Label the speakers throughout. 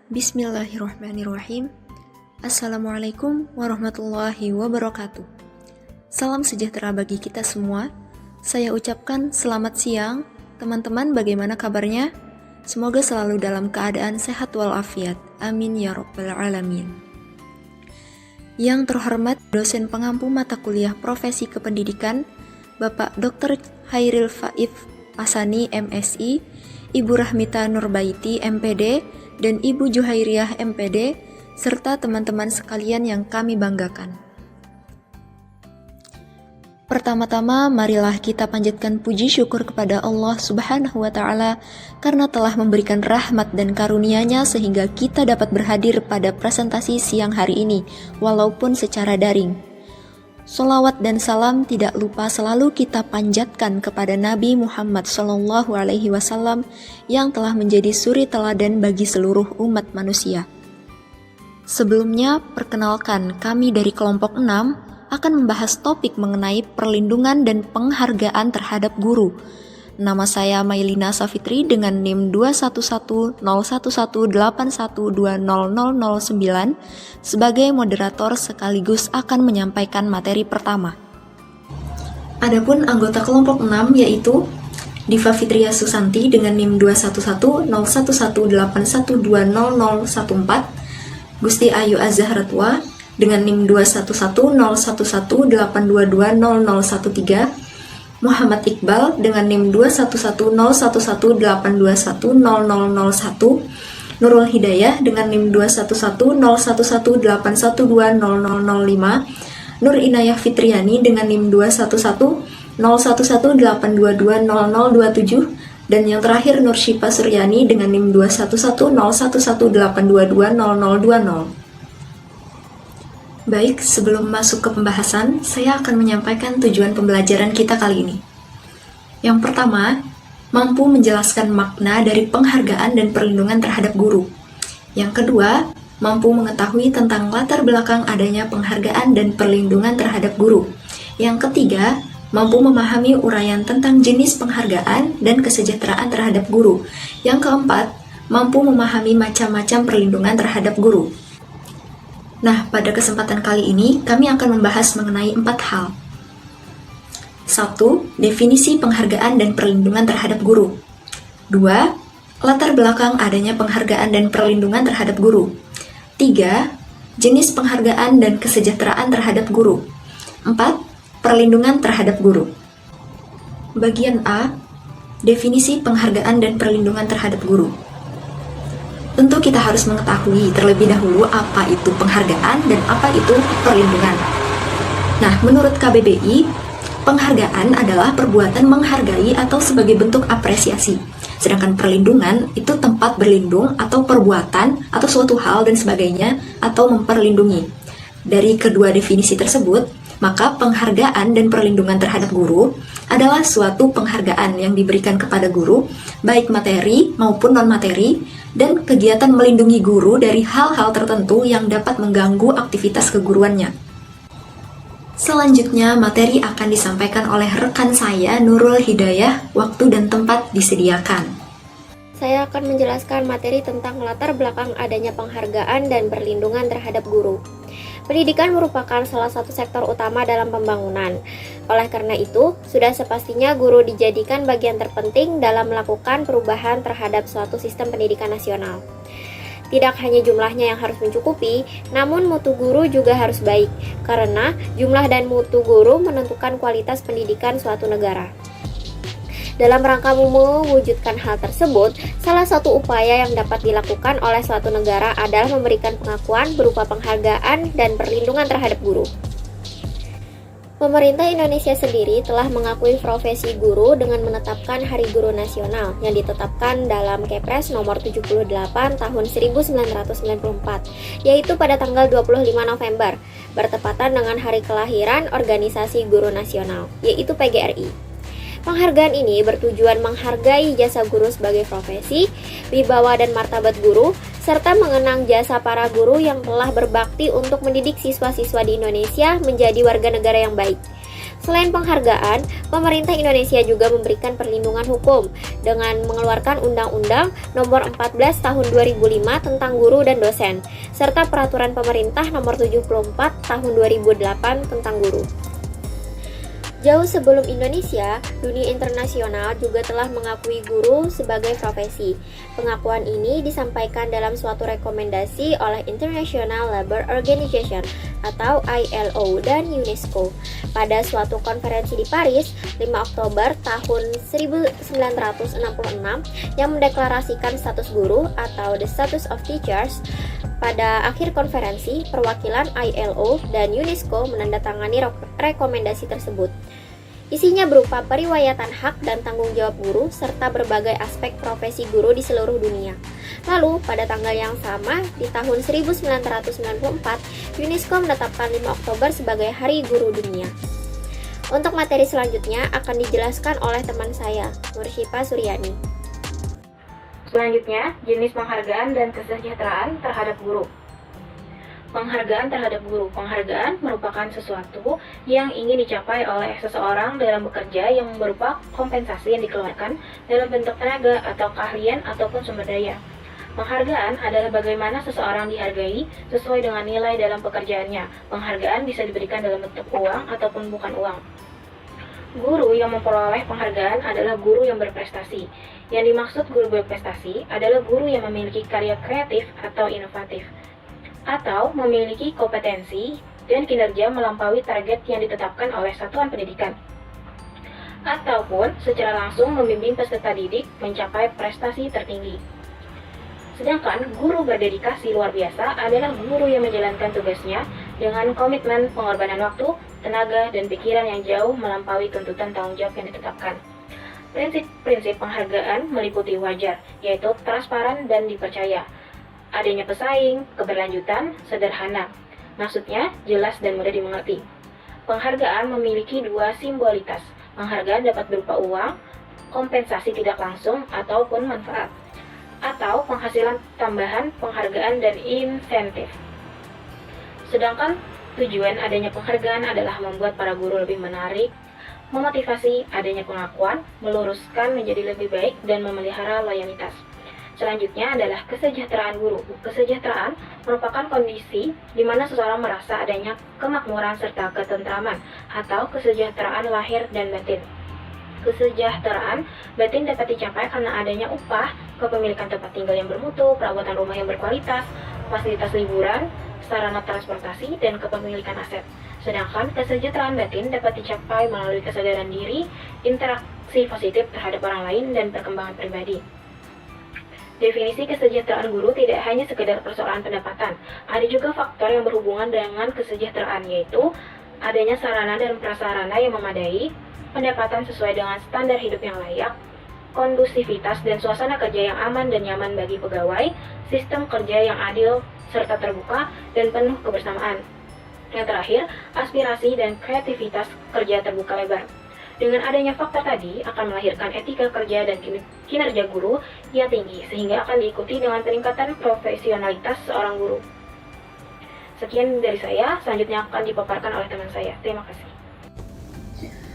Speaker 1: Bismillahirrahmanirrahim. Assalamualaikum warahmatullahi wabarakatuh. Salam sejahtera bagi kita semua. Saya ucapkan selamat siang. Teman-teman, bagaimana kabarnya? Semoga selalu dalam keadaan sehat walafiat. Amin ya rabbal alamin. Yang terhormat dosen pengampu mata kuliah Profesi Kependidikan, Bapak Dr. Hairil Faif Asani MSI, Ibu Rahmita Nurbaiti MPD, dan Ibu Juhairiyah MPD, serta teman-teman sekalian yang kami banggakan. Pertama-tama, marilah kita panjatkan puji syukur kepada Allah Subhanahu wa Ta'ala karena telah memberikan rahmat dan karunia-Nya sehingga kita dapat berhadir pada presentasi siang hari ini, walaupun secara daring. Sholawat dan salam tidak lupa selalu kita panjatkan kepada Nabi Muhammad SAW yang telah menjadi suri teladan bagi seluruh umat manusia. Sebelumnya, perkenalkan kami dari kelompok 6 akan membahas topik mengenai perlindungan dan penghargaan terhadap guru. Nama saya Mailina Safitri dengan NIM 2110118120009 sebagai moderator sekaligus akan menyampaikan materi pertama. Adapun anggota kelompok 6 yaitu Diva Fitria Susanti dengan NIM 2110118120014, Gusti Ayu Azahratwa dengan NIM 2110118220013, Muhammad Iqbal dengan NIM 2110118210001, Nurul Hidayah dengan NIM 2110118120005, Nur Inayah Fitriani dengan NIM 2110118220027, dan yang terakhir Nur Syifa Suryani dengan NIM 2110118220020. Baik, sebelum masuk ke pembahasan, saya akan menyampaikan tujuan pembelajaran kita kali ini. Yang pertama, mampu menjelaskan makna dari penghargaan dan perlindungan terhadap guru. Yang kedua, mampu mengetahui tentang latar belakang adanya penghargaan dan perlindungan terhadap guru. Yang ketiga, mampu memahami uraian tentang jenis penghargaan dan kesejahteraan terhadap guru. Yang keempat, mampu memahami macam-macam perlindungan terhadap guru. Nah, pada kesempatan kali ini, kami akan membahas mengenai 4 hal. 1. Definisi penghargaan dan perlindungan terhadap guru. 2. Latar belakang adanya penghargaan dan perlindungan terhadap guru. 3. Jenis penghargaan dan kesejahteraan terhadap guru. 4. Perlindungan terhadap guru. Bagian A. Definisi penghargaan dan perlindungan terhadap guru. Tentu kita harus mengetahui terlebih dahulu apa itu penghargaan dan apa itu perlindungan. Nah, menurut KBBI, penghargaan adalah perbuatan menghargai atau sebagai bentuk apresiasi. Sedangkan perlindungan itu tempat berlindung atau perbuatan atau suatu hal dan sebagainya atau memperlindungi. Dari kedua definisi tersebut, maka penghargaan dan perlindungan terhadap guru adalah suatu penghargaan yang diberikan kepada guru, baik materi maupun non-materi, dan kegiatan melindungi guru dari hal-hal tertentu yang dapat mengganggu aktivitas keguruannya. Selanjutnya, materi akan disampaikan oleh rekan saya, Nurul Hidayah, waktu dan tempat disediakan.
Speaker 2: Saya akan menjelaskan materi tentang latar belakang adanya penghargaan dan perlindungan terhadap guru. Pendidikan merupakan salah satu sektor utama dalam pembangunan. Oleh karena itu, sudah sepastinya guru dijadikan bagian terpenting dalam melakukan perubahan terhadap suatu sistem pendidikan nasional. Tidak hanya jumlahnya yang harus mencukupi, namun mutu guru juga harus baik, karena jumlah dan mutu guru menentukan kualitas pendidikan suatu negara. Dalam rangka mewujudkan hal tersebut, salah satu upaya yang dapat dilakukan oleh suatu negara adalah memberikan pengakuan berupa penghargaan dan perlindungan terhadap guru. Pemerintah Indonesia sendiri telah mengakui profesi guru dengan menetapkan Hari Guru Nasional yang ditetapkan dalam Kepres nomor 78 tahun 1994, yaitu pada tanggal 25 November, bertepatan dengan hari kelahiran Organisasi Guru Nasional, yaitu PGRI. Penghargaan ini bertujuan menghargai jasa guru sebagai profesi, wibawa dan martabat guru, serta mengenang jasa para guru yang telah berbakti untuk mendidik siswa-siswa di Indonesia menjadi warga negara yang baik. Selain penghargaan, pemerintah Indonesia juga memberikan perlindungan hukum dengan mengeluarkan Undang-Undang Nomor 14 Tahun 2005 tentang guru dan dosen, serta Peraturan Pemerintah Nomor 74 Tahun 2008 tentang guru. Jauh sebelum Indonesia, dunia internasional juga telah mengakui guru sebagai profesi. Pengakuan ini disampaikan dalam suatu rekomendasi oleh International Labour Organization atau ILO dan UNESCO pada suatu konferensi di Paris 5 Oktober tahun 1966 yang mendeklarasikan status guru atau the status of teachers. Pada akhir konferensi, perwakilan ILO dan UNESCO menandatangani rekomendasi tersebut. Isinya berupa periwayatan hak dan tanggung jawab guru serta berbagai aspek profesi guru di seluruh dunia. Lalu, pada tanggal yang sama, di tahun 1994, UNESCO menetapkan 5 Oktober sebagai Hari Guru Dunia. Untuk materi selanjutnya akan dijelaskan oleh teman saya, Nursyifa Suryani.
Speaker 3: Selanjutnya, jenis penghargaan dan kesejahteraan terhadap guru. Penghargaan terhadap guru. Penghargaan merupakan sesuatu yang ingin dicapai oleh seseorang dalam bekerja yang berupa kompensasi yang dikeluarkan dalam bentuk tenaga atau keahlian ataupun sumber daya. Penghargaan adalah bagaimana seseorang dihargai sesuai dengan nilai dalam pekerjaannya. Penghargaan bisa diberikan dalam bentuk uang ataupun bukan uang. Guru yang memperoleh penghargaan adalah guru yang berprestasi. Yang dimaksud guru berprestasi adalah guru yang memiliki karya kreatif atau inovatif, atau memiliki kompetensi dan kinerja melampaui target yang ditetapkan oleh satuan pendidikan, ataupun secara langsung membimbing peserta didik mencapai prestasi tertinggi. Sedangkan guru berdedikasi luar biasa adalah guru yang menjalankan tugasnya dengan komitmen pengorbanan waktu, tenaga, dan pikiran yang jauh melampaui tuntutan tanggung jawab yang ditetapkan. Prinsip-prinsip penghargaan meliputi wajar, yaitu transparan dan dipercaya. Adanya pesaing, keberlanjutan, sederhana. Maksudnya jelas dan mudah dimengerti. Penghargaan memiliki dua simbolitas. Penghargaan dapat berupa uang, kompensasi tidak langsung, ataupun manfaat, atau penghasilan tambahan, penghargaan, dan insentif. Sedangkan tujuan adanya penghargaan adalah membuat para guru lebih menarik, memotivasi adanya pengakuan, meluruskan menjadi lebih baik, dan memelihara loyalitas. Selanjutnya adalah kesejahteraan guru. Kesejahteraan merupakan kondisi di mana seseorang merasa adanya kemakmuran serta ketentraman atau kesejahteraan lahir dan batin. Kesejahteraan batin dapat dicapai karena adanya upah, kepemilikan tempat tinggal yang bermutu, perawatan rumah yang berkualitas, fasilitas liburan, sarana transportasi, dan kepemilikan aset. Sedangkan kesejahteraan batin dapat dicapai melalui kesadaran diri, interaksi positif terhadap orang lain, dan perkembangan pribadi. Definisi kesejahteraan guru tidak hanya sekedar persoalan pendapatan, ada juga faktor yang berhubungan dengan kesejahteraan, yaitu adanya sarana dan prasarana yang memadai, pendapatan sesuai dengan standar hidup yang layak, kondusivitas dan suasana kerja yang aman dan nyaman bagi pegawai, sistem kerja yang adil serta terbuka dan penuh kebersamaan. Yang terakhir, aspirasi dan kreativitas kerja terbuka lebar. Dengan adanya faktor tadi akan melahirkan etika kerja dan kinerja guru yang tinggi, sehingga akan diikuti dengan peningkatan profesionalitas seorang guru. Sekian dari saya, selanjutnya akan dipaparkan oleh teman saya. Terima kasih.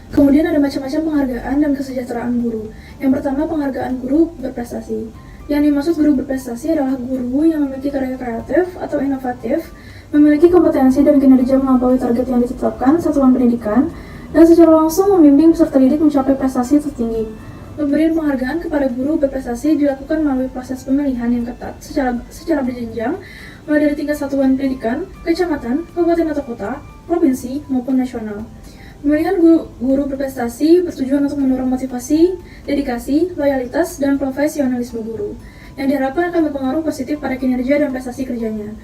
Speaker 4: Kemudian ada macam-macam penghargaan dan kesejahteraan guru. Yang pertama, penghargaan guru berprestasi. Yang dimaksud guru berprestasi adalah guru yang memiliki karya kreatif atau inovatif, memiliki kompetensi dan kinerja melampaui target yang ditetapkan satuan pendidikan, dan secara langsung membimbing peserta didik mencapai prestasi tertinggi. Pemberian penghargaan kepada guru berprestasi dilakukan melalui proses pemilihan yang ketat secara berjenjang, mulai dari tingkat satuan pendidikan, kecamatan, kabupaten atau kota, provinsi, maupun nasional. Pemilihan guru berprestasi bertujuan untuk mendorong motivasi, dedikasi, loyalitas, dan profesionalisme guru, yang diharapkan akan berpengaruh positif pada kinerja dan prestasi kerjanya.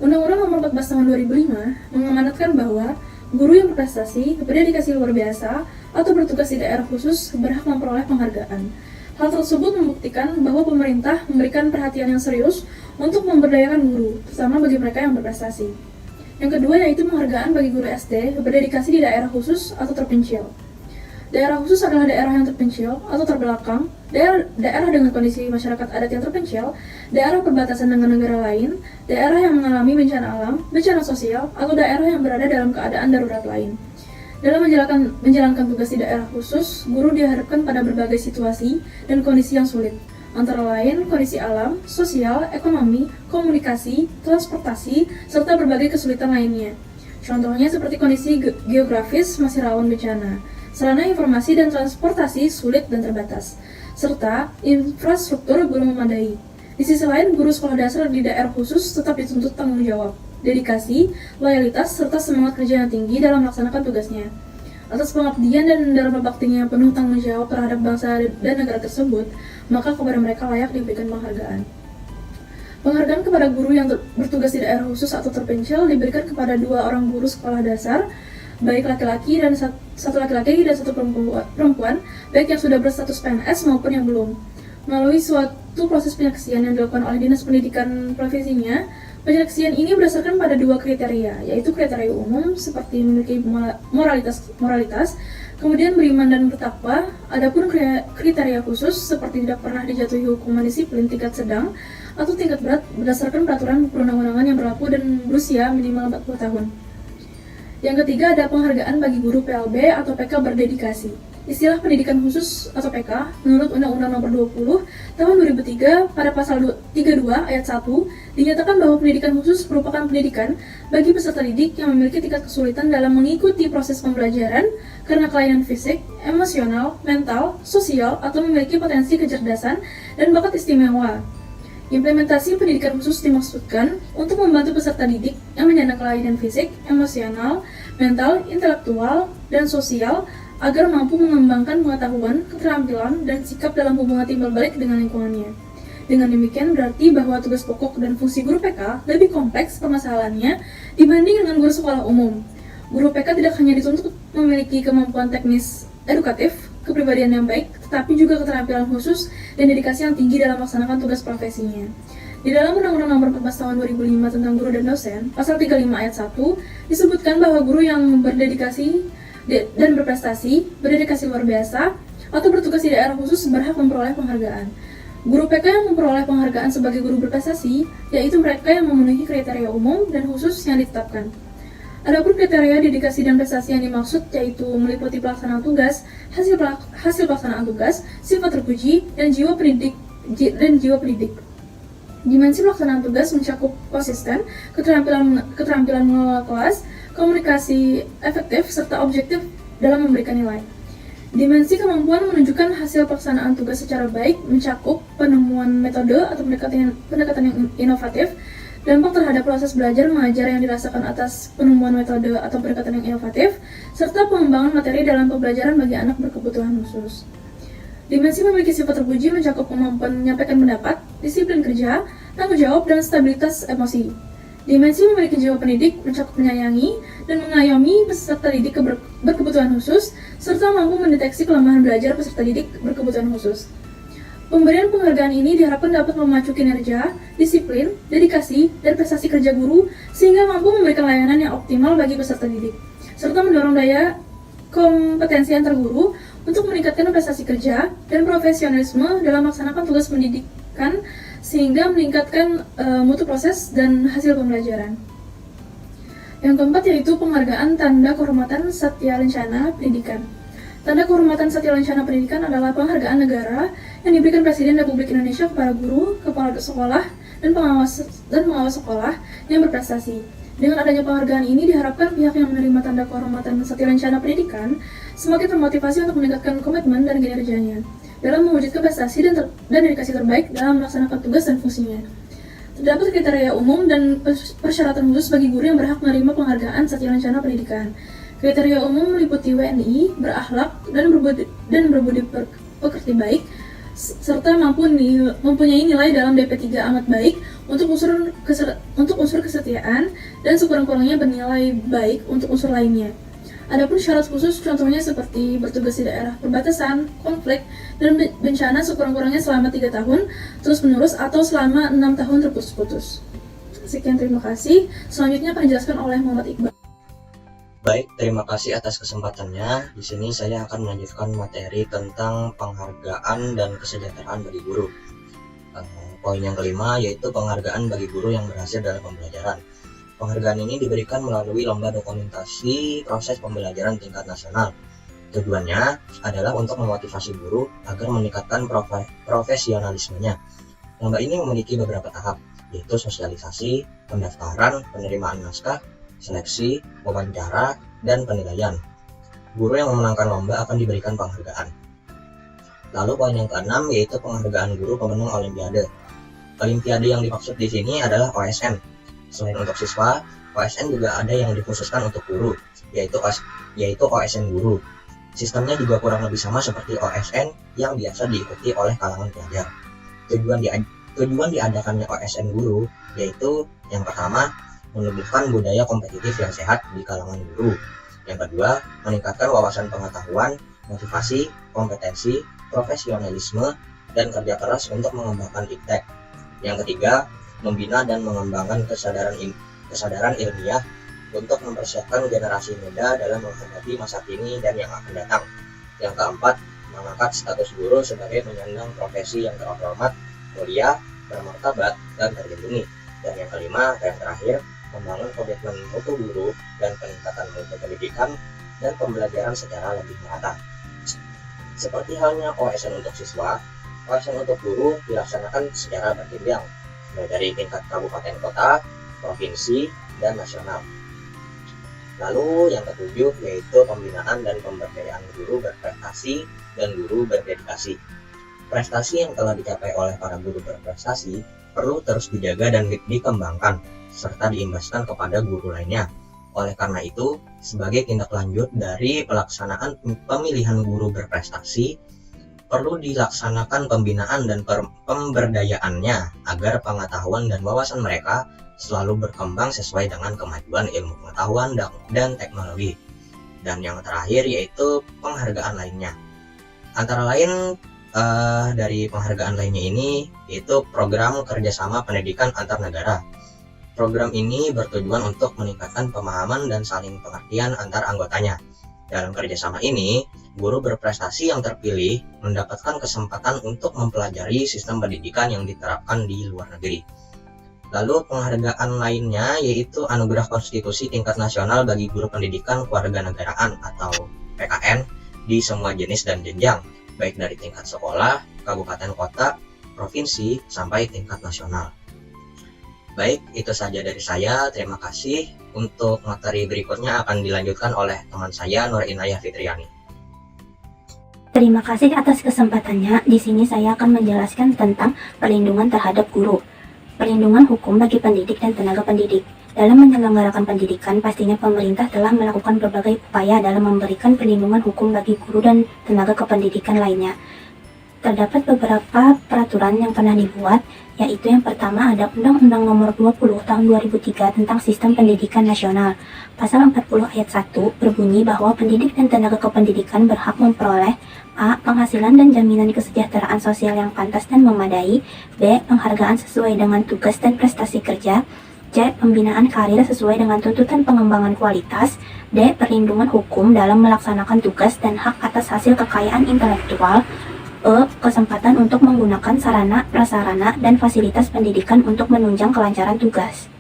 Speaker 4: Undang-Undang Nomor 14 Tahun 2005 mengamanatkan bahwa guru yang berprestasi, berdedikasi luar biasa, atau bertugas di daerah khusus berhak memperoleh penghargaan. Hal tersebut membuktikan bahwa pemerintah memberikan perhatian yang serius untuk memberdayakan guru, terutama bagi mereka yang berprestasi. Yang kedua yaitu penghargaan bagi guru SD berdedikasi di daerah khusus atau terpencil. Daerah khusus adalah daerah yang terpencil atau terbelakang, daerah dengan kondisi masyarakat adat yang terpencil, daerah perbatasan dengan negara lain, daerah yang mengalami bencana alam, bencana sosial, atau daerah yang berada dalam keadaan darurat lain. Dalam menjalankan tugas di daerah khusus, guru dihadapkan pada berbagai situasi dan kondisi yang sulit, antara lain kondisi alam, sosial, ekonomi, komunikasi, transportasi, serta berbagai kesulitan lainnya. Contohnya seperti kondisi geografis masih rawan bencana, sarana informasi dan transportasi sulit dan terbatas, serta infrastruktur belum memadai. Di sisi lain, guru sekolah dasar di daerah khusus tetap dituntut tanggung jawab, dedikasi, loyalitas, serta semangat kerja yang tinggi dalam melaksanakan tugasnya. Atas pengabdian dan dalam baktinya penuh tanggung jawab terhadap bangsa dan negara tersebut, maka kepada mereka layak diberikan penghargaan. Penghargaan kepada guru yang bertugas di daerah khusus atau terpencil diberikan kepada 2 orang guru sekolah dasar, baik laki-laki dan satu laki-laki dan 1 perempuan, baik yang sudah berstatus PNS maupun yang belum. Melalui suatu proses penyeleksian yang dilakukan oleh Dinas Pendidikan Provinsinya, penyeleksian ini berdasarkan pada 2 kriteria, yaitu kriteria umum seperti memiliki moralitas, kemudian beriman dan bertakwa. Adapun kriteria khusus seperti tidak pernah dijatuhi hukuman disiplin tingkat sedang atau tingkat berat berdasarkan peraturan perundang-undangan yang berlaku dan berusia minimal 40 tahun. Yang ketiga ada penghargaan bagi guru PLB atau PK berdedikasi. Istilah pendidikan khusus atau PK menurut Undang-Undang Nomor 20 Tahun 2003 pada pasal 32 ayat 1 dinyatakan bahwa pendidikan khusus merupakan pendidikan bagi peserta didik yang memiliki tingkat kesulitan dalam mengikuti proses pembelajaran karena kelainan fisik, emosional, mental, sosial, atau memiliki potensi kecerdasan dan bakat istimewa. Implementasi pendidikan khusus dimaksudkan untuk membantu peserta didik yang menyandang kelainan fisik, emosional, mental, intelektual, dan sosial agar mampu mengembangkan pengetahuan, keterampilan, dan sikap dalam hubungan timbal balik dengan lingkungannya. Dengan demikian berarti bahwa tugas pokok dan fungsi guru PK lebih kompleks permasalahannya dibanding dengan guru sekolah umum. Guru PK tidak hanya dituntut memiliki kemampuan teknis edukatif, kepribadian yang baik, tetapi juga keterampilan khusus dan dedikasi yang tinggi dalam melaksanakan tugas profesinya. Di dalam Undang-Undang Nomor 14 Tahun 2005 tentang Guru dan Dosen, Pasal 35 ayat 1, disebutkan bahwa guru yang berdedikasi dan berdedikasi luar biasa, atau bertugas di daerah khusus berhak memperoleh penghargaan. Guru PK yang memperoleh penghargaan sebagai guru berprestasi, yaitu mereka yang memenuhi kriteria umum dan khusus yang ditetapkan. Adapun kriteria dedikasi dan prestasi yang dimaksud yaitu meliputi pelaksanaan tugas, hasil pelaksanaan tugas, sifat terpuji, dan jiwa pendidik. Dimensi pelaksanaan tugas mencakup konsisten, keterampilan mengelola kelas, komunikasi efektif, serta objektif dalam memberikan nilai. Dimensi kemampuan menunjukkan hasil pelaksanaan tugas secara baik mencakup penemuan metode atau pendekatan yang inovatif, dampak terhadap proses belajar mengajar yang dirasakan atas penemuan metode atau pendekatan yang inovatif, serta pengembangan materi dalam pembelajaran bagi anak berkebutuhan khusus. Dimensi memiliki sifat terpuji mencakup kemampuan menyampaikan pendapat, disiplin kerja, tanggung jawab, dan stabilitas emosi. Dimensi memiliki jiwa pendidik mencakup menyayangi dan mengayomi peserta didik berkebutuhan khusus, serta mampu mendeteksi kelemahan belajar peserta didik berkebutuhan khusus. Pemberian penghargaan ini diharapkan dapat memacu kinerja, disiplin, dedikasi, dan prestasi kerja guru sehingga mampu memberikan layanan yang optimal bagi peserta didik, serta mendorong daya kompetensi antar guru untuk meningkatkan prestasi kerja dan profesionalisme dalam melaksanakan tugas pendidikan sehingga meningkatkan mutu proses dan hasil pembelajaran. Yang keempat yaitu penghargaan Tanda Kehormatan Satya Lencana Pendidikan. Tanda Kehormatan Satya Lencana Pendidikan adalah penghargaan negara yang diberikan Presiden Republik Indonesia kepada guru, kepala sekolah, dan pengawas sekolah yang berprestasi. Dengan adanya penghargaan ini diharapkan pihak yang menerima Tanda Kehormatan Satya Lencana Pendidikan semakin termotivasi untuk meningkatkan komitmen dan kinerjanya dalam mewujudkan prestasi dan dedikasi terbaik dalam melaksanakan tugas dan fungsinya. Terdapat kriteria umum dan persyaratan khusus bagi guru yang berhak menerima penghargaan Satya Lencana Pendidikan. Kriteria umum meliputi WNI, berakhlak, dan berbudi pekerti baik, serta mempunyai nilai dalam DP3 amat baik untuk unsur kesetiaan dan sekurang-kurangnya bernilai baik untuk unsur lainnya. Adapun syarat khusus contohnya seperti bertugas di daerah perbatasan, konflik, dan bencana sekurang-kurangnya selama 3 tahun terus-menerus atau selama 6 tahun terputus-putus. Sekian, terima kasih. Selanjutnya akan dijelaskan oleh Muhammad Iqbal.
Speaker 5: Baik, terima kasih atas kesempatannya. Di sini saya akan melanjutkan materi tentang penghargaan dan kesejahteraan bagi guru. Poin yang kelima yaitu penghargaan bagi guru yang berhasil dalam pembelajaran. Penghargaan ini diberikan melalui lomba dokumentasi proses pembelajaran tingkat nasional. Tujuannya adalah untuk memotivasi guru agar meningkatkan profesionalismenya. Lomba ini memiliki beberapa tahap, yaitu sosialisasi, pendaftaran, penerimaan naskah, seleksi, wawancara, dan penilaian. Guru yang memenangkan lomba akan diberikan penghargaan. Lalu poin yang keenam yaitu penghargaan guru pemenang Olimpiade. Olimpiade yang dimaksud di sini adalah OSN. Selain untuk siswa, OSN juga ada yang dikhususkan untuk guru, yaitu OSN guru. Sistemnya juga kurang lebih sama seperti OSN yang biasa diikuti oleh kalangan pelajar. Tujuan diadakannya OSN guru yaitu yang pertama, menumbuhkan budaya kompetitif yang sehat di kalangan guru. Yang kedua, meningkatkan wawasan pengetahuan, motivasi, kompetensi, profesionalisme, dan kerja keras untuk mengembangkan iptek. Yang ketiga, membina dan mengembangkan kesadaran ilmiah untuk mempersiapkan generasi muda dalam menghadapi masa kini dan yang akan datang. Yang keempat, mengangkat status guru sebagai penyandang profesi yang terhormat, mulia, bermartabat, dan terlindungi. Dan yang kelima, yang terakhir, membangun komitmen mutu guru dan peningkatan mutu pendidikan dan pembelajaran secara lebih merata. Seperti halnya OSN untuk siswa, OSN untuk guru dilaksanakan secara berjenjang, mulai dari tingkat kabupaten kota, provinsi, dan nasional. Lalu yang ketujuh yaitu pembinaan dan pemberdayaan guru berprestasi dan guru berdedikasi. Prestasi yang telah dicapai oleh para guru berprestasi perlu terus dijaga dan dikembangkan, serta diimbaskan kepada guru lainnya. Oleh karena itu, sebagai tindak lanjut dari pelaksanaan pemilihan guru berprestasi, perlu dilaksanakan pembinaan dan pemberdayaannya agar pengetahuan dan wawasan mereka selalu berkembang sesuai dengan kemajuan ilmu pengetahuan dan teknologi. Dan yang terakhir yaitu penghargaan lainnya. Antara lain dari penghargaan lainnya ini yaitu program kerjasama pendidikan antar negara. Program ini bertujuan untuk meningkatkan pemahaman dan saling pengertian antar anggotanya. Dalam kerjasama ini, guru berprestasi yang terpilih mendapatkan kesempatan untuk mempelajari sistem pendidikan yang diterapkan di luar negeri. Lalu penghargaan lainnya yaitu Anugerah Konstitusi Tingkat Nasional bagi Guru Pendidikan Kewarganegaraan atau PKN di semua jenis dan jenjang, baik dari tingkat sekolah, kabupaten kota, provinsi, sampai tingkat nasional. Baik, itu saja dari saya. Terima kasih. Untuk materi berikutnya akan dilanjutkan oleh teman saya Nur Inayah Fitriani.
Speaker 6: Terima kasih atas kesempatannya. Di sini saya akan menjelaskan tentang perlindungan terhadap guru. Perlindungan hukum bagi pendidik dan tenaga pendidik. Dalam menyelenggarakan pendidikan, pastinya pemerintah telah melakukan berbagai upaya dalam memberikan perlindungan hukum bagi guru dan tenaga kependidikan lainnya. Terdapat beberapa peraturan yang pernah dibuat, yaitu yang pertama ada Undang-Undang Nomor 20 Tahun 2003 tentang Sistem Pendidikan Nasional. Pasal 40 ayat 1 berbunyi bahwa pendidik dan tenaga kependidikan berhak memperoleh A. Penghasilan dan jaminan kesejahteraan sosial yang pantas dan memadai, B. Penghargaan sesuai dengan tugas dan prestasi kerja, C. Pembinaan karir sesuai dengan tuntutan pengembangan kualitas, D. Perlindungan hukum dalam melaksanakan tugas dan hak atas hasil kekayaan intelektual, E. Kesempatan untuk menggunakan sarana, prasarana, dan fasilitas pendidikan untuk menunjang kelancaran tugas.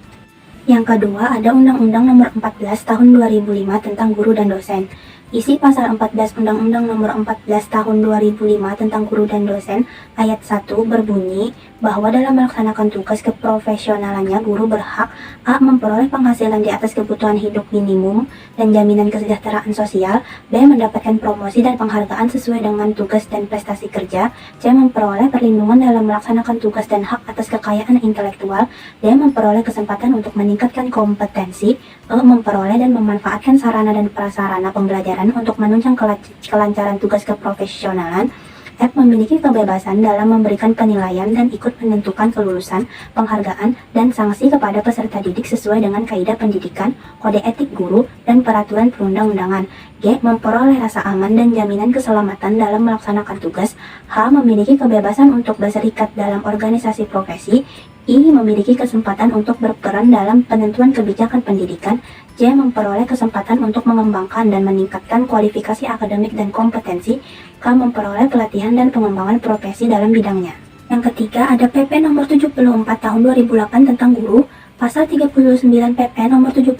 Speaker 6: Yang kedua ada Undang-Undang Nomor 14 Tahun 2005 tentang Guru dan Dosen. Isi pasal 14 Undang-Undang Nomor 14 Tahun 2005 tentang Guru dan Dosen ayat 1 berbunyi bahwa dalam melaksanakan tugas keprofesionalannya guru berhak A. Memperoleh penghasilan di atas kebutuhan hidup minimum dan jaminan kesejahteraan sosial, B. Mendapatkan promosi dan penghargaan sesuai dengan tugas dan prestasi kerja, C. Memperoleh perlindungan dalam melaksanakan tugas dan hak atas kekayaan intelektual, D. Memperoleh kesempatan untuk meningkatkan kompetensi, E. Memperoleh dan memanfaatkan sarana dan prasarana pembelajaran untuk menunjang kelancaran tugas keprofesionalan, F. Memiliki kebebasan dalam memberikan penilaian dan ikut menentukan kelulusan, penghargaan, dan sanksi kepada peserta didik sesuai dengan kaidah pendidikan, kode etik guru, dan peraturan perundang-undangan. G. Memperoleh rasa aman dan jaminan keselamatan dalam melaksanakan tugas. H. Memiliki kebebasan untuk berserikat dalam organisasi profesi. I. Memiliki kesempatan untuk berperan dalam penentuan kebijakan pendidikan. J. Memperoleh kesempatan untuk mengembangkan dan meningkatkan kualifikasi akademik dan kompetensi. K. Memperoleh pelatihan dan pengembangan profesi dalam bidangnya. Yang ketiga ada PP Nomor 74 Tahun 2008 tentang Guru. Pasal 39 PP nomor 74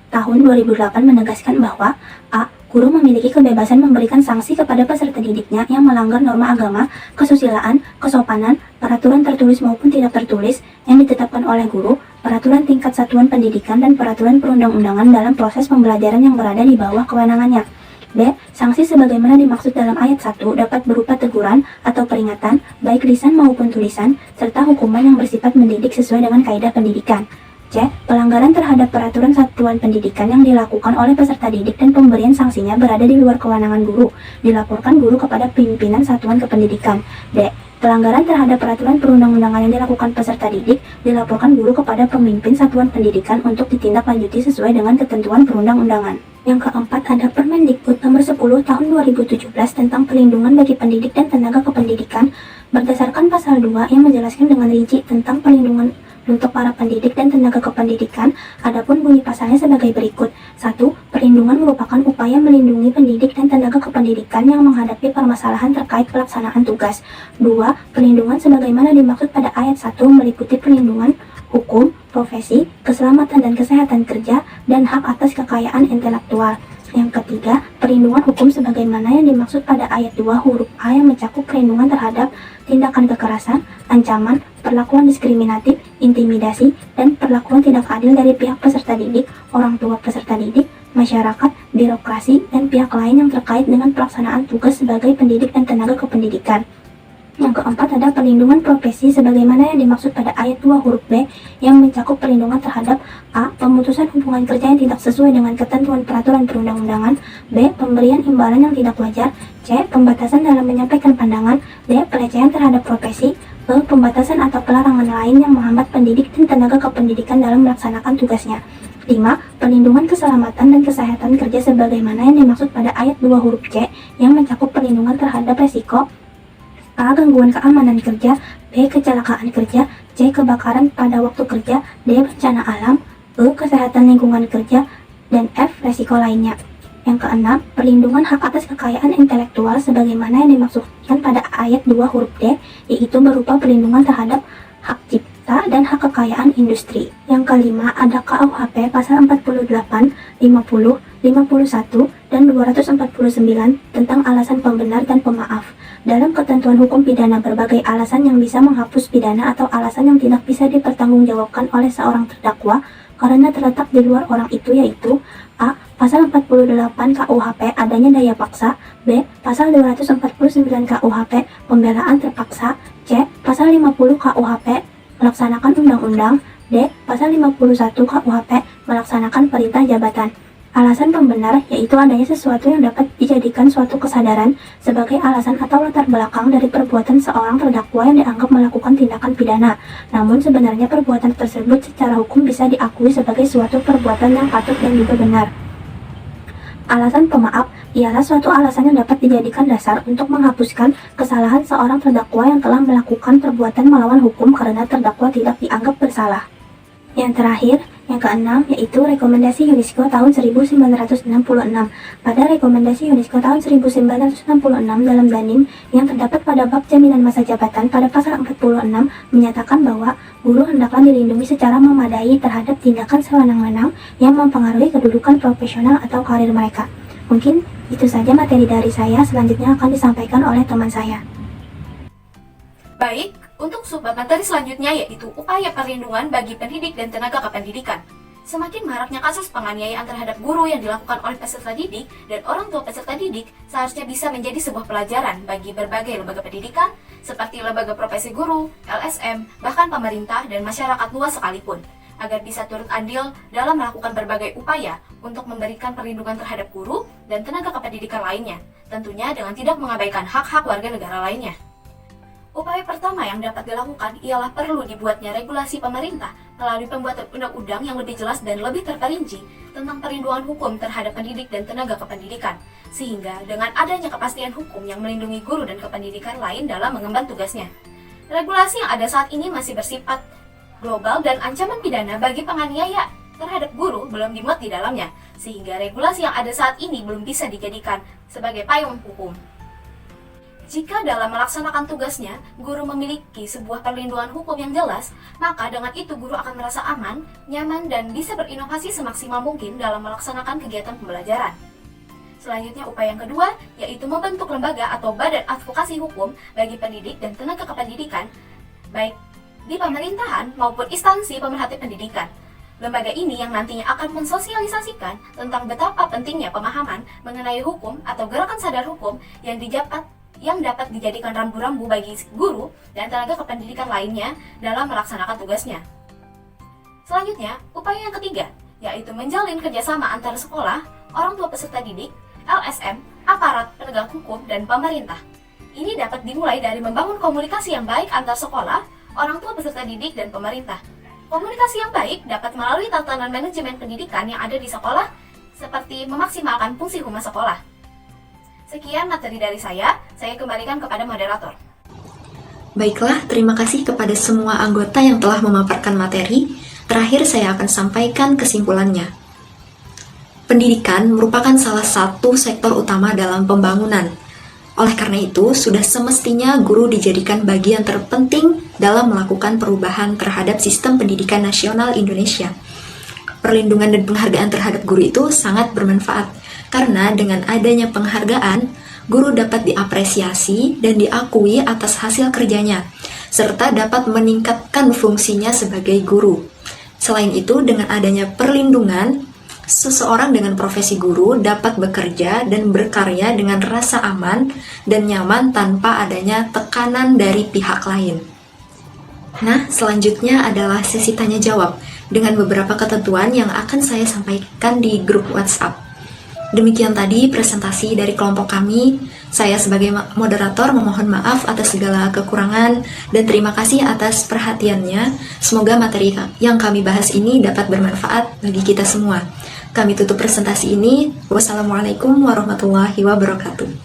Speaker 6: tahun 2008 menegaskan bahwa A. Guru memiliki kebebasan memberikan sanksi kepada peserta didiknya yang melanggar norma agama, kesusilaan, kesopanan, peraturan tertulis maupun tidak tertulis yang ditetapkan oleh guru, peraturan tingkat satuan pendidikan, dan peraturan perundang-undangan dalam proses pembelajaran yang berada di bawah kewenangannya. B. Sanksi sebagaimana dimaksud dalam ayat 1 dapat berupa teguran atau peringatan, baik lisan maupun tulisan, serta hukuman yang bersifat mendidik sesuai dengan kaidah pendidikan. C. Pelanggaran terhadap peraturan satuan pendidikan yang dilakukan oleh peserta didik dan pemberian sanksinya berada di luar kewenangan guru, dilaporkan guru kepada pimpinan satuan kependidikan. D. Pelanggaran terhadap peraturan perundang-undangan yang dilakukan peserta didik, dilaporkan guru kepada pemimpin satuan pendidikan untuk ditindaklanjuti sesuai dengan ketentuan perundang-undangan. Yang keempat ada Permendikbud nomor 10 tahun 2017 tentang perlindungan bagi pendidik dan tenaga kependidikan berdasarkan pasal 2 yang menjelaskan dengan rinci tentang perlindungan untuk para pendidik dan tenaga kependidikan. Adapun bunyi pasalnya sebagai berikut. 1. Perlindungan merupakan upaya melindungi pendidik dan tenaga kependidikan yang menghadapi permasalahan terkait pelaksanaan tugas. 2. Perlindungan sebagaimana dimaksud pada ayat 1 meliputi perlindungan hukum, profesi, keselamatan dan kesehatan kerja, dan hak atas kekayaan intelektual. Yang ketiga, perlindungan hukum sebagaimana yang dimaksud pada ayat 2 huruf A yang mencakup perlindungan terhadap tindakan kekerasan, ancaman, perlakuan diskriminatif, intimidasi, dan perlakuan tidak adil dari pihak peserta didik, orang tua peserta didik, masyarakat, birokrasi, dan pihak lain yang terkait dengan pelaksanaan tugas sebagai pendidik dan tenaga kependidikan. Yang keempat ada perlindungan profesi sebagaimana yang dimaksud pada ayat 2 huruf B yang mencakup perlindungan terhadap A. Pemutusan hubungan kerja yang tidak sesuai dengan ketentuan peraturan perundang-undangan, B. Pemberian imbalan yang tidak wajar, C. Pembatasan dalam menyampaikan pandangan, D. Pelecehan terhadap profesi, E. Pembatasan atau pelarangan lain yang menghambat pendidik dan tenaga kependidikan dalam melaksanakan tugasnya. 5. Perlindungan keselamatan dan kesehatan kerja sebagaimana yang dimaksud pada ayat 2 huruf C yang mencakup perlindungan terhadap resiko A. Gangguan keamanan kerja, B. Kecelakaan kerja, C. Kebakaran pada waktu kerja, D. Bencana alam, E. Kesehatan lingkungan kerja, dan F. Resiko lainnya. Yang keenam, perlindungan hak atas kekayaan intelektual sebagaimana yang dimaksudkan pada ayat 2 huruf D, yaitu berupa perlindungan terhadap hak cipta dan hak kekayaan industri. Yang kelima, ada KUHP pasal 48, 50, 51, dan 249 tentang alasan pembenar dan pemaaf. Dalam ketentuan hukum pidana berbagai alasan yang bisa menghapus pidana atau alasan yang tidak bisa dipertanggungjawabkan oleh seorang terdakwa karena terletak di luar orang itu yaitu A. Pasal 48 KUHP adanya daya paksa, B. Pasal 249 KUHP pembelaan terpaksa, C. Pasal 50 KUHP melaksanakan undang-undang, D. Pasal 51 KUHP melaksanakan perintah jabatan. Alasan pembenar yaitu adanya sesuatu yang dapat dijadikan suatu kesadaran sebagai alasan atau latar belakang dari perbuatan seorang terdakwa yang dianggap melakukan tindakan pidana. Namun sebenarnya perbuatan tersebut secara hukum bisa diakui sebagai suatu perbuatan yang patut dan juga benar. Alasan pemaaf ialah suatu alasan yang dapat dijadikan dasar untuk menghapuskan kesalahan seorang terdakwa yang telah melakukan perbuatan melawan hukum karena terdakwa tidak dianggap bersalah. Yang terakhir, yang keenam, yaitu Rekomendasi UNESCO tahun 1966. Pada Rekomendasi UNESCO tahun 1966 dalam Danim yang terdapat pada bab jaminan masa jabatan pada pasal 46 menyatakan bahwa guru hendaklah dilindungi secara memadai terhadap tindakan sewenang-wenang yang mempengaruhi kedudukan profesional atau karir mereka. Mungkin itu saja materi dari saya, selanjutnya akan disampaikan oleh teman saya.
Speaker 7: Baik, untuk subbab materi selanjutnya yaitu upaya perlindungan bagi pendidik dan tenaga kependidikan. Semakin maraknya kasus penganiayaan terhadap guru yang dilakukan oleh peserta didik dan orang tua peserta didik seharusnya bisa menjadi sebuah pelajaran bagi berbagai lembaga pendidikan seperti lembaga profesi guru, LSM, bahkan pemerintah dan masyarakat luas sekalipun, agar bisa turut andil dalam melakukan berbagai upaya untuk memberikan perlindungan terhadap guru dan tenaga kependidikan lainnya, tentunya dengan tidak mengabaikan hak-hak warga negara lainnya. Upaya pertama yang dapat dilakukan ialah perlu dibuatnya regulasi pemerintah melalui pembuatan undang-undang yang lebih jelas dan lebih terperinci tentang perlindungan hukum terhadap pendidik dan tenaga kependidikan, sehingga dengan adanya kepastian hukum yang melindungi guru dan kependidikan lain dalam mengemban tugasnya. Regulasi yang ada saat ini masih bersifat global dan ancaman pidana bagi penganiaya terhadap guru belum dimuat di dalamnya, sehingga regulasi yang ada saat ini belum bisa dijadikan sebagai payung hukum. Jika dalam melaksanakan tugasnya, guru memiliki sebuah perlindungan hukum yang jelas, maka dengan itu guru akan merasa aman, nyaman, dan bisa berinovasi semaksimal mungkin dalam melaksanakan kegiatan pembelajaran. Selanjutnya, upaya yang kedua, yaitu membentuk lembaga atau badan advokasi hukum bagi pendidik dan tenaga kependidikan, baik di pemerintahan maupun instansi pemerhati pendidikan. Lembaga ini yang nantinya akan mensosialisasikan tentang betapa pentingnya pemahaman mengenai hukum atau gerakan sadar hukum yang dapat dijadikan rambu-rambu bagi guru dan tenaga kependidikan lainnya dalam melaksanakan tugasnya. Selanjutnya, upaya yang ketiga, yaitu menjalin kerjasama antara sekolah, orang tua peserta didik, LSM, aparat penegak hukum, dan pemerintah. Ini dapat dimulai dari membangun komunikasi yang baik antar sekolah, orang tua peserta didik, dan pemerintah. Komunikasi yang baik dapat melalui tatanan manajemen pendidikan yang ada di sekolah, seperti memaksimalkan fungsi humas sekolah. Sekian materi dari saya kembalikan kepada moderator.
Speaker 1: Baiklah, terima kasih kepada semua anggota yang telah memaparkan materi. Terakhir saya akan sampaikan kesimpulannya. Pendidikan merupakan salah satu sektor utama dalam pembangunan. Oleh karena itu, sudah semestinya guru dijadikan bagian terpenting dalam melakukan perubahan terhadap sistem pendidikan nasional Indonesia. Perlindungan dan penghargaan terhadap guru itu sangat bermanfaat, karena dengan adanya penghargaan, guru dapat diapresiasi dan diakui atas hasil kerjanya, serta dapat meningkatkan fungsinya sebagai guru. Selain itu, dengan adanya perlindungan, seseorang dengan profesi guru dapat bekerja dan berkarya dengan rasa aman dan nyaman tanpa adanya tekanan dari pihak lain. Nah, selanjutnya adalah sesi tanya jawab dengan beberapa ketentuan yang akan saya sampaikan di grup WhatsApp. Demikian tadi presentasi dari kelompok kami. Saya sebagai moderator memohon maaf atas segala kekurangan dan terima kasih atas perhatiannya. Semoga materi yang kami bahas ini dapat bermanfaat bagi kita semua. Kami tutup presentasi ini. Wassalamualaikum warahmatullahi wabarakatuh.